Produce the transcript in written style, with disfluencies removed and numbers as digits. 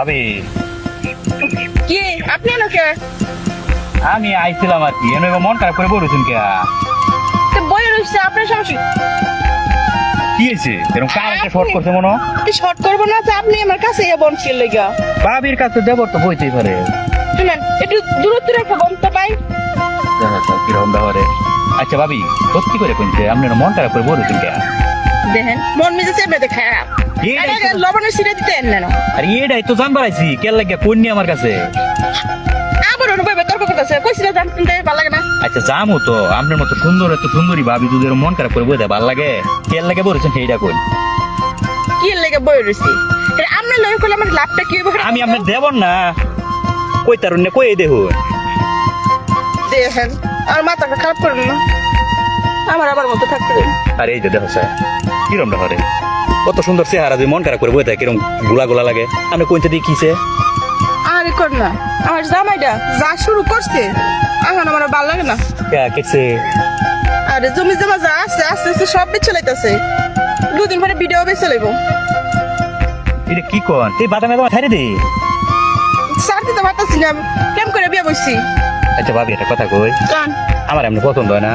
ভাবি কি আপনি এলো কে? আমি আইছিলাম আর কি এনে মন খারাপ করে বলেছেন কে তো বই রইছে আপনার সমস্যা কি হয়েছে এরকম কারেন্টে শর্ট করছে মনে হয়? কি শর্ট করবো না তো আপনি আমার কাছে ইয়ে বনছিল লাগা ভাবির কাছে দেবর তো বইতেই পারে শুনেন একটু দূরত্ব রাখা বন্ধ পাই কিরকম ব্যাপারে আচ্ছা ভাবি সত্যি করে কইছে আপনার মন খারাপ করে বলেছেন কে দেখেন মন মেজাজে বেঁধে খারাপ এটাই তো- লবণের সিরে দিতে এন না আর এটাই তো জানবার আইছি কেন লাগিয়া কন্যা আমার কাছে আবার অনুভব তর্ক করতেছে কইছিল জানতেন দে ভালো লাগে না আচ্ছা জামু তো আপনার মতো সুন্দর এত সুন্দরী ভাবি যদি এরকম মন খারাপ করে বইতে ভালো লাগে কেন লাগে বলেছেন সেইটা কই কি লেগে বই রইছি আপনি লই করলে আমার লাভটা কি হবে আমি আপনার দেবর না কই তারুণ্য কই দেহ দেখেন আর মাথাটা খারাপ করবেন না আমার আবার মতো থাকতে দেন আর এই যে দেখো স্যার কিরম ব্যাপারে কত সুন্দর চেহারা যদি মন খারাপ করে বইতে কিরম গোলা গোলা লাগে আপনি কইতে দিয়ে কিছে আরে কর না আমার জামাইটা যা শুরু করছে এখন আমার ভালো লাগে না কেছে আরে জমি জমা যা আছে আস্তে আস্তে সব বেচে লাইতাছে দুদিন পরে ভিডিও বেচে লাইব এটা কি কন এই বাদামে তোমার ছাড়ি দে সার দিতে পারতাছি না কেম করে বিয়ে বসছি আচ্ছা ভাবি একটা কথা কই কান আমার এমনি পছন্দ হয় না